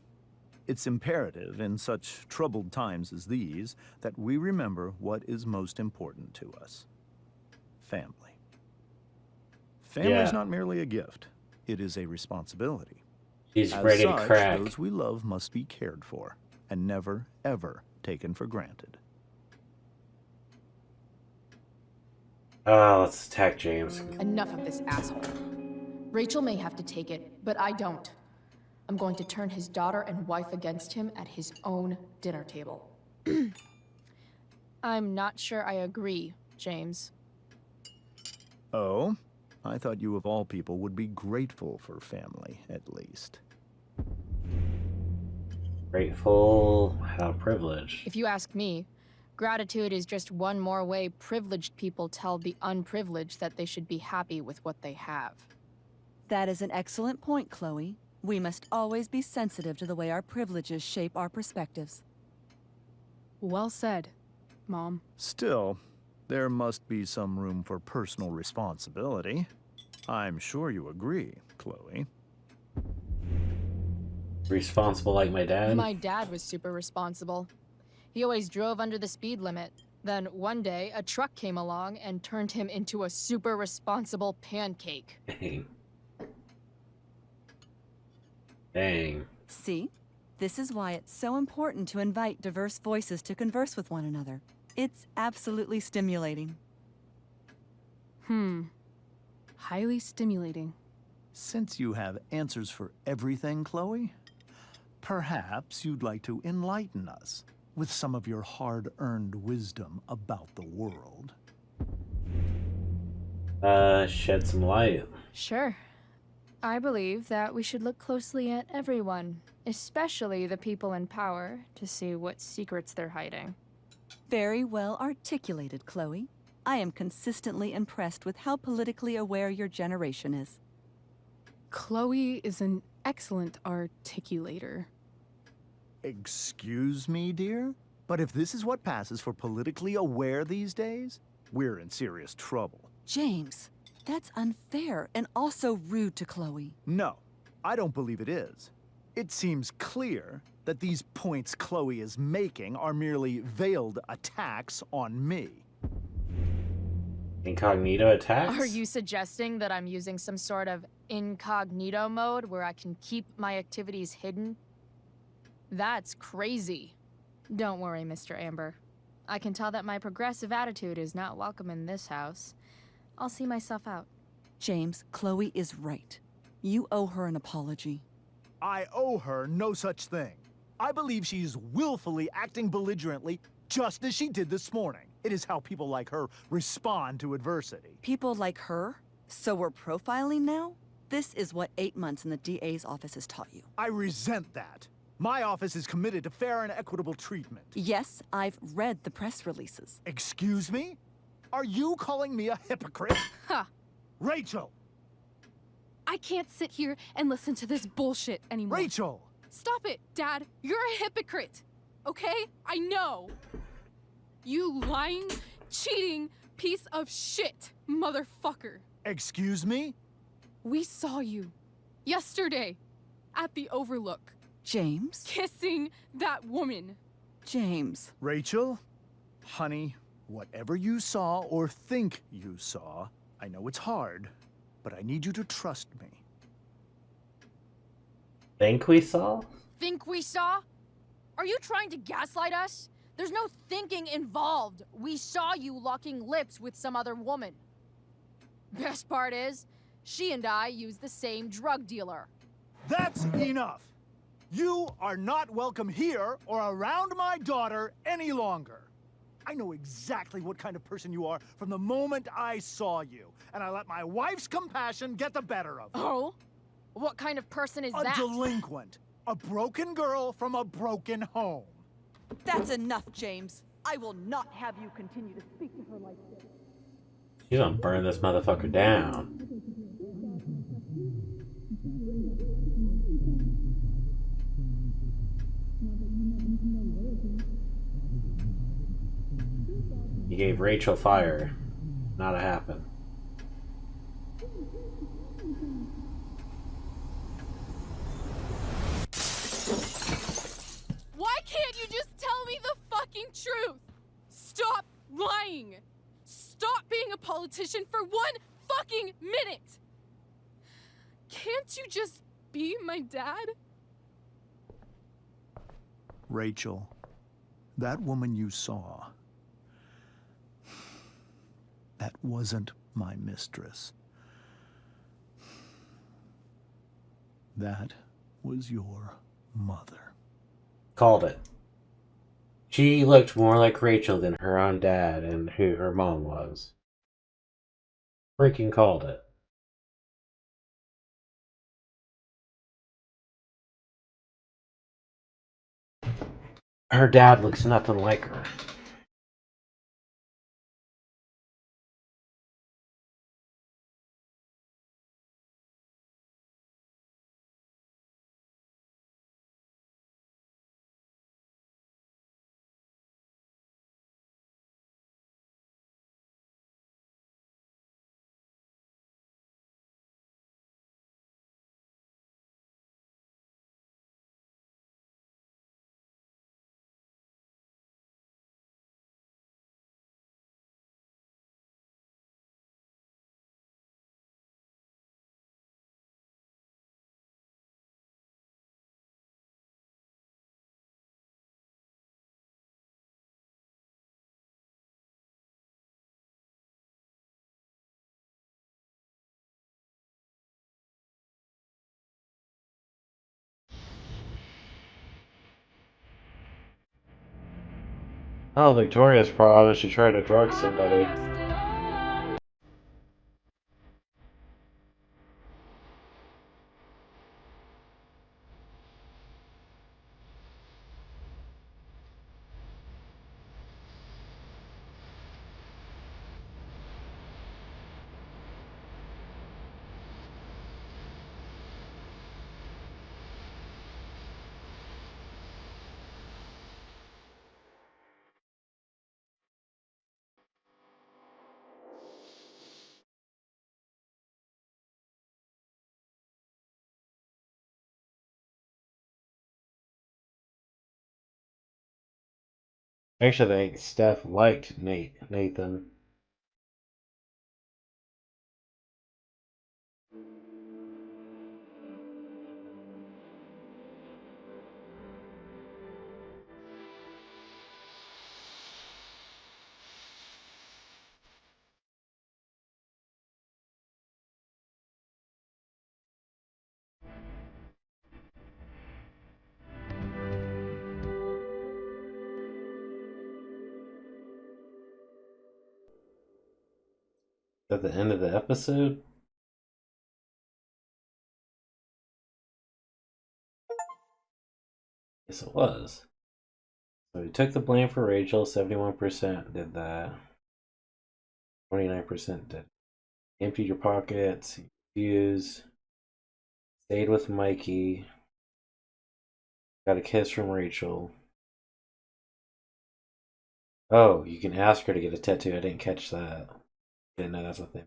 It's imperative in such troubled times as these that we remember what is most important to us. Family. Family is Yeah. not merely a gift. It is a responsibility. She's As ready such, to crack. those we love must be cared for and never, ever taken for granted. Let's attack James. Enough of this asshole. Rachel may have to take it, but I don't. I'm going to turn his daughter and wife against him at his own dinner table. I'm not sure I agree, James. Oh? I thought you of all people would be grateful for family, at least. Grateful, how privileged. If you ask me, gratitude is just one more way privileged people tell the unprivileged that they should be happy with what they have. That is an excellent point, Chloe. We must always be sensitive to the way our privileges shape our perspectives. Well said, Mom. Still, there must be some room for personal responsibility. I'm sure you agree, Chloe. Responsible like my dad? My dad was super responsible. He always drove under the speed limit. Then one day, a truck came along and turned him into a super responsible pancake. Dang. Dang. See? This is why it's so important to invite diverse voices to converse with one another. It's absolutely stimulating. Highly stimulating. Since you have answers for everything, Chloe, perhaps you'd like to enlighten us with some of your hard-earned wisdom about the world. Shed some light. Sure. I believe that we should look closely at everyone, especially the people in power, to see what secrets they're hiding. Very well articulated, Chloe. I am consistently impressed with how politically aware your generation is. Chloe is an excellent articulator. Excuse me, dear? But if this is what passes for politically aware these days, we're in serious trouble. James, that's unfair and also rude to Chloe. No, I don't believe it is. It seems clear that these points Chloe is making are merely veiled attacks on me. Incognito attacks? Are you suggesting that I'm using some sort of incognito mode where I can keep my activities hidden? That's crazy. Don't worry, Mr. Amber. I can tell that my progressive attitude is not welcome in this house. I'll see myself out. James, Chloe is right. You owe her an apology. I owe her no such thing. I believe she's willfully acting belligerently, just as she did this morning. It is how people like her respond to adversity. People like her? So we're profiling now? This is what 8 months in the DA's office has taught you. I resent that. My office is committed to fair and equitable treatment. Yes, I've read the press releases. Excuse me? Are you calling me a hypocrite? Ha! Rachel! I can't sit here and listen to this bullshit anymore. Rachel! Stop it, Dad. You're a hypocrite. Okay? I know. You lying, cheating piece of shit, motherfucker. Excuse me? We saw you yesterday at the Overlook James? kissing that woman. James. Rachel? Honey, whatever you saw or think you saw, I know it's hard, but I need you to trust me. Think we saw? Think we saw? Are you trying to gaslight us? There's no thinking involved. We saw you locking lips with some other woman. Best part is, she and I used the same drug dealer. That's enough! You are not welcome here or around my daughter any longer. I know exactly what kind of person you are from the moment I saw you, and I let my wife's compassion get the better of me. Oh? What kind of person is that? A delinquent. A broken girl from a broken home. That's enough, James. I will not have you continue to speak to her like this. You don't burn this motherfucker down. You gave Rachel fire. Not a happen. Why can't you just tell me the fucking truth? Stop lying! Stop being a politician for 1 fucking minute! Can't you just be my dad? Rachel, that woman you saw, that wasn't my mistress. That was your mother. Called it. She looked more like Rachel than her own dad and who her mom was. Freaking called it. Her dad looks nothing like her. Oh, Victoria's probably she tried to drug somebody. Actually, I think Steph liked Nathan. At the end of the episode? Yes, it was. So he took the blame for Rachel. 71% did that. 29% did. Emptied your pockets. Refused. Stayed with Mikey. Got a kiss from Rachel. Oh, you can ask her to get a tattoo. I didn't catch that. Didn't know that's a thing.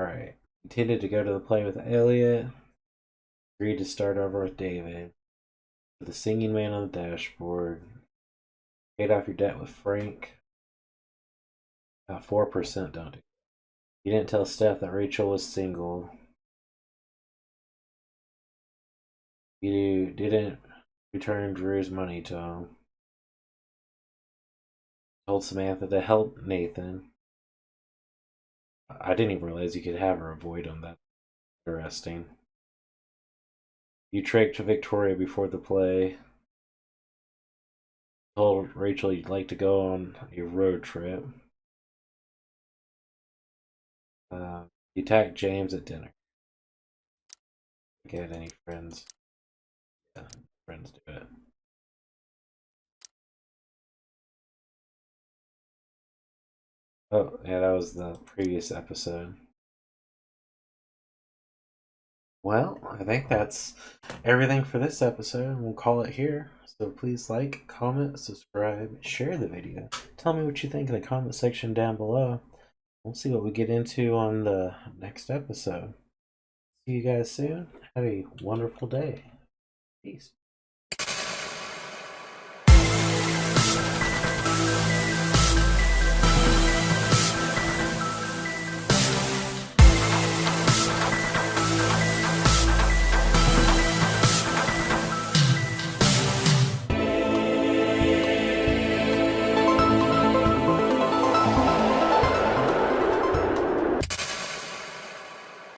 Alright. Intended to go to the play with Elliot. Agreed to start over with David. The singing man on the dashboard. Paid off your debt with Frank. 4% don't. You didn't tell Steph that Rachel was single. You didn't return Drew's money to him. Told Samantha to help Nathan. I didn't even realize you could have her avoid him. That's interesting. You tricked Victoria before the play. Told Rachel you'd like to go on a road trip. You attacked James at dinner. Get any friends? Yeah, friends do it. Oh, yeah, that was the previous episode. Well, I think that's everything for this episode. We'll call it here. So please like, comment, subscribe, share the video. Tell me what you think in the comment section down below. We'll see what we get into on the next episode. See you guys soon. Have a wonderful day. Peace.